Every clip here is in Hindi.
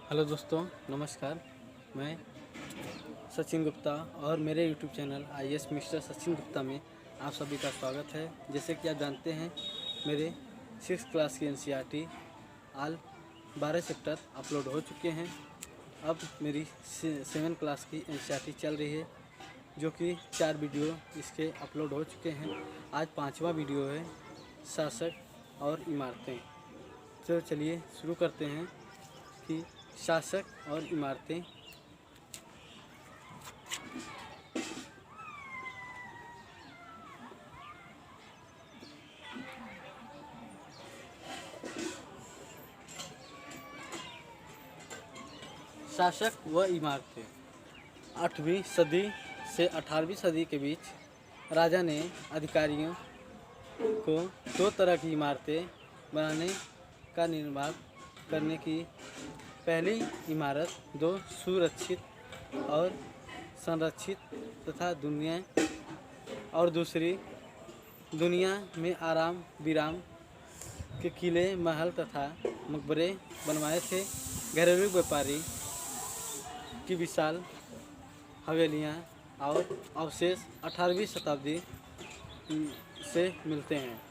हेलो दोस्तों, नमस्कार। मैं सचिन गुप्ता और मेरे YouTube channel IAS mister Sachin Gupta में आप सभी का स्वागत है। जैसे कि आप जानते हैं, मेरे 6 क्लास की एनसीईआरटी आल 12 चैप्टर अपलोड हो चुके हैं। अब मेरी 7 क्लास की एनसीईआरटी चल रही है, जो कि 4 वीडियो इसके अपलोड हो चुके हैं। आज 5वां वीडियो है, शासक और इमारतें। तो चलिए शुरू करते हैं कि शासक और इमारतें। शासक व इमारतें 8वीं सदी से 18वीं सदी के बीच राजा ने अधिकारियों को 2 तरह की इमारतें बनाने का निर्माण करने की। पहली इमारत 2 सुरक्षित और संरक्षित तथा दूसरी दुनिया में आराम विराम के किले, महल तथा मकबरे बनवाए थे। घरेलू व्यापारी की विशाल हवेलियाँ और अवशेष 18वीं शताब्दी से मिलते हैं।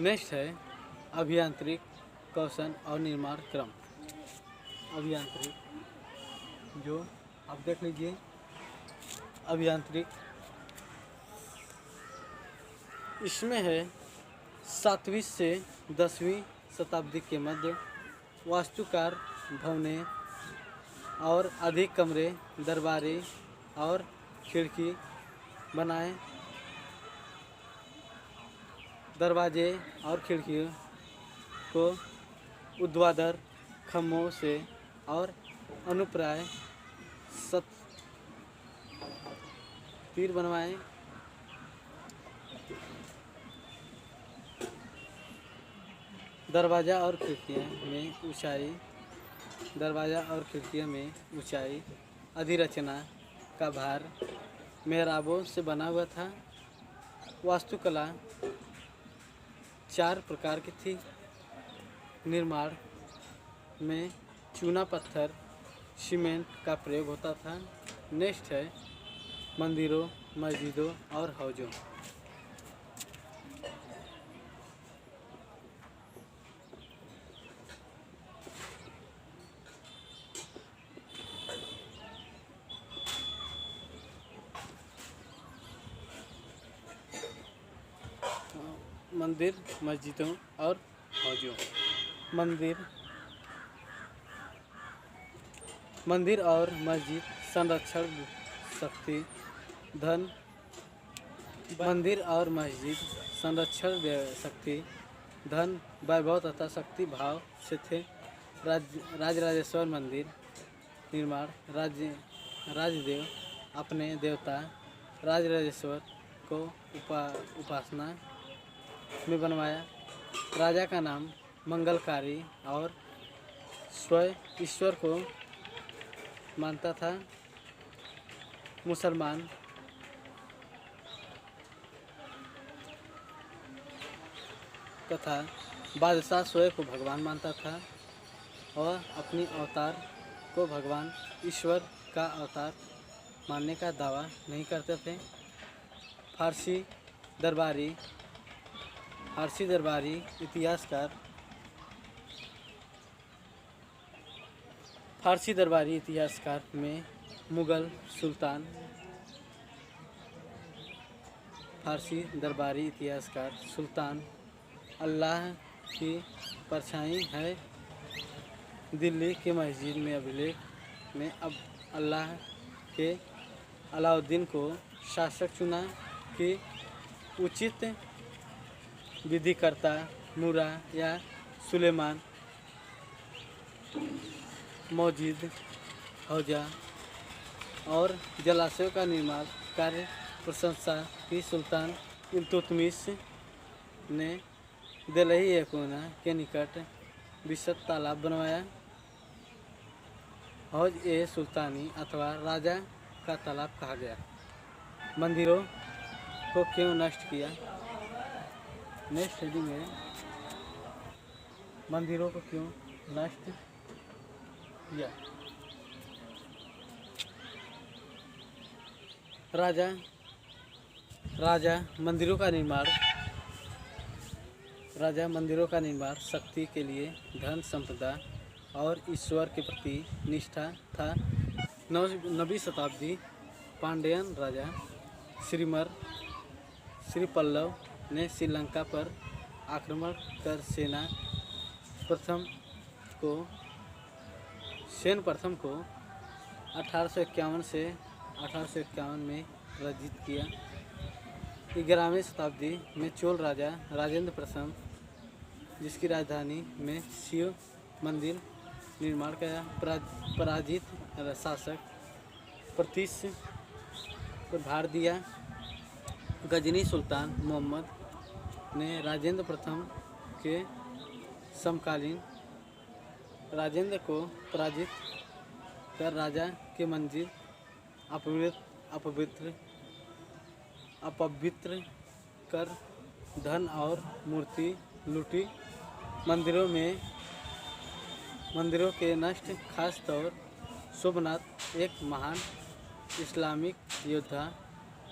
नेक्स्ट है अभियांत्रिक कौशल और निर्माण क्रम। अभियांत्रिक जो आप देख लीजिए, अभियांत्रिक इसमें है 7वीं से 10वीं शताब्दी के मध्य वास्तुकार भवनें और अधिक कमरे, दरबारी और खिड़की बनाए। दरवाजे और खिड़कियों को ऊर्ध्वाधर खम्भों से और अनुप्राय तीर बनवाए। दरवाजा और खिड़कियों में ऊंचाई अधिरचना का भार मेहराबों से बना हुआ था। वास्तुकला 4 प्रकार की थी। निर्माण में चूना पत्थर, सीमेंट का प्रयोग होता था। नेक्स्ट है मंदिरों, मस्जिदों और हौजों। मंदिर, मस्जिदों और हौजों। मंदिर और मस्जिद संरक्षण शक्ति धन मंदिर और मस्जिद संरक्षण शक्ति धन वैभव तथा शक्ति भाव से थे। राजराजेश्वर मंदिर निर्माण राजदेव अपने देवता राजराजेश्वर को उपासना में बनवाया। राजा का नाम मंगलकारी और स्वयं ईश्वर को मानता था। मुसलमान तथा बादशाह स्वयं को भगवान मानता था और अपनी अवतार को भगवान ईश्वर का अवतार मानने का दावा नहीं करते थे। फारसी दरबारी इतिहासकार में मुगल सुल्तान सुल्तान अल्लाह की परछाई है। दिल्ली के मस्जिद में अभिलेख में अब अल्लाह के अलाउद्दीन को शासक चुना कि उचित विधिकर्ता मुरा या सुलेमान। मस्जिद, हौजा और जलाशयों का निर्माण कार्य प्रशंसा की सुल्तान इल्तुतमिश ने दिल्ली यकोना के निकट विशद तालाब बनवाया। हौज ए सुल्तानी अथवा राजा का तालाब कहा गया। मंदिरों को क्यों नष्ट किया? नेक्स्ट हेडिंग है मंदिरों को क्यों नष्ट किया। राजा राजा मंदिरों का निर्माण शक्ति के लिए धन संपदा और ईश्वर के प्रति निष्ठा था। 9वीं शताब्दी पांड्यन राजा श्री पल्लव ने श्रीलंका पर आक्रमण कर सेन प्रथम को 1851 से 1851 में पराजित किया। 11वीं शताब्दी में चोल राजा राजेंद्र प्रथम, जिसकी राजधानी में शिव मंदिर निर्माण किया। पराजित शासक पृथ्वीश पर भार दिया। गजनी सुल्तान मोहम्मद ने राजेंद्र प्रथम के समकालीन राजेंद्र को पराजित कर राजा के मंदिर अपवित्र कर धन और मूर्ति लूटी। मंदिरों के नष्ट, खास तौर सोमनाथ एक महान इस्लामिक योद्धा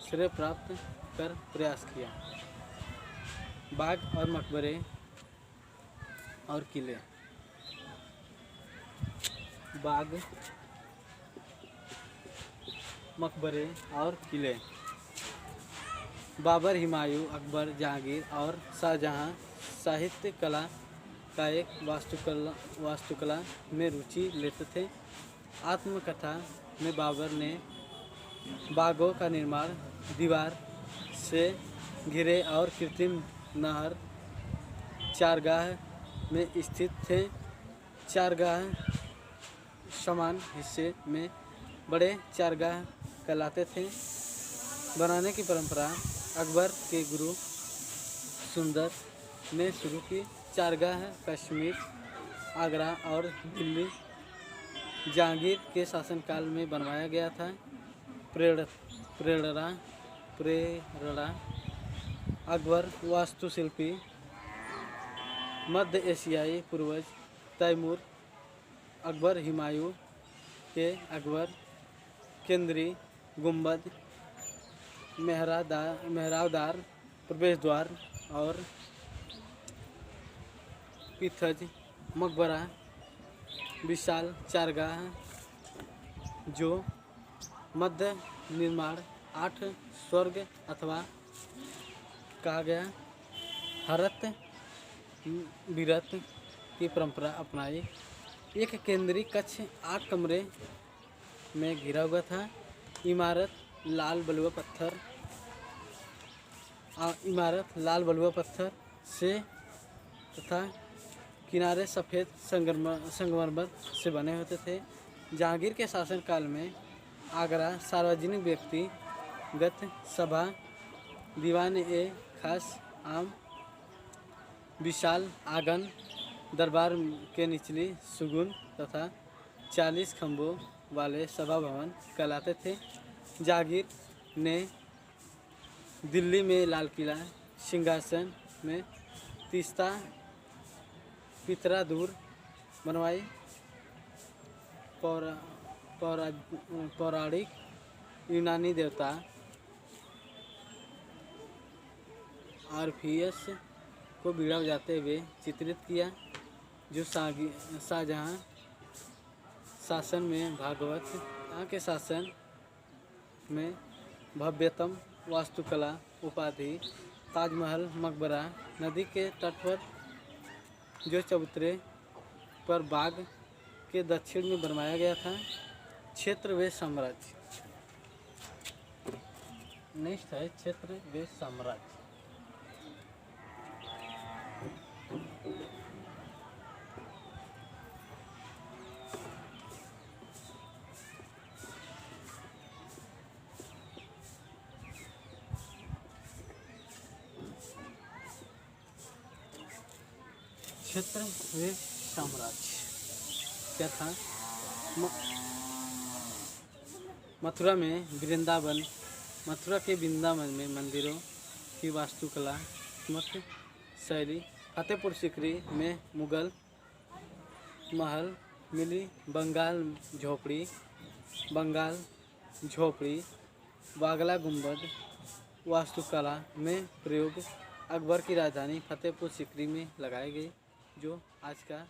श्रेय प्राप्त कर प्रयास किया। बाग और मकबरे और किले। बाग, मकबरे और किले। बाबर, हुमायूं, अकबर, जहांगीर और शाहजहां साहित्य कला का एक वास्तुकला में रुचि लेते थे। आत्मकथा में बाबर ने बागों का निर्माण दीवार से घिरे और कृत्रिम नहर चारगाह में स्थित थे। चारगाह समान हिस्से में बड़े चारगाह कहलाते थे। बनाने की परंपरा अकबर के गुरु सुंदर ने शुरू की। चारगाह कश्मीर, आगरा और दिल्ली जहांगीर के शासनकाल में बनवाया गया था। प्रेरणा अकबर वास्तुशिल्पी मध्य एशियाई पूर्वज तैमूर। अकबर हुमायूं के अकबर केंद्रीय गुंबद, मेहराबदार प्रवेश द्वार और पिथज मकबरा विशाल चारगाह जो मध्य निर्माण 8 स्वर्ग अथवा कहा गया। हरत विरत की परंपरा अपनाई। एक केंद्रीय कक्ष 8 कमरे में घिरा हुआ था। इमारत लाल बलुआ पत्थर से तथा किनारे सफ़ेद संगमरमर से बने होते थे। जहांगीर के शासनकाल में आगरा सार्वजनिक व्यक्तिगत सभा, दीवान ए खास आम, विशाल आंगन, दरबार के निचली सुगुन तथा 40 खंभों वाले सभा भवन कहलाते थे। जहांगीर ने दिल्ली में लाल किला, सिंहासन में तीस्ता पितरा दूर बनवाई। पौराणिक यूनानी देवता आर्फियस को बीड़ा बजाते हुए चित्रित किया, जो शाहजहां शासन में भागवत के शासन में भव्यतम वास्तुकला उपाधि। ताजमहल मकबरा नदी के तट पर जो चबूतरे पर बाग के दक्षिण में बनवाया गया था। क्षेत्र व साम्राज्य। नेक्स्ट है क्षेत्र व साम्राज्य। क्षेत्र व साम्राज्य क्या था? मथुरा के वृंदावन में मंदिरों की वास्तुकलात्मक शैली। फतेहपुर सीकरी में मुगल महल मिली बंगाल झोपड़ी, वागला गुंबद वास्तुकला में प्रयोग अकबर की राजधानी फतेहपुर सीकरी में लगाई गई, जो आज का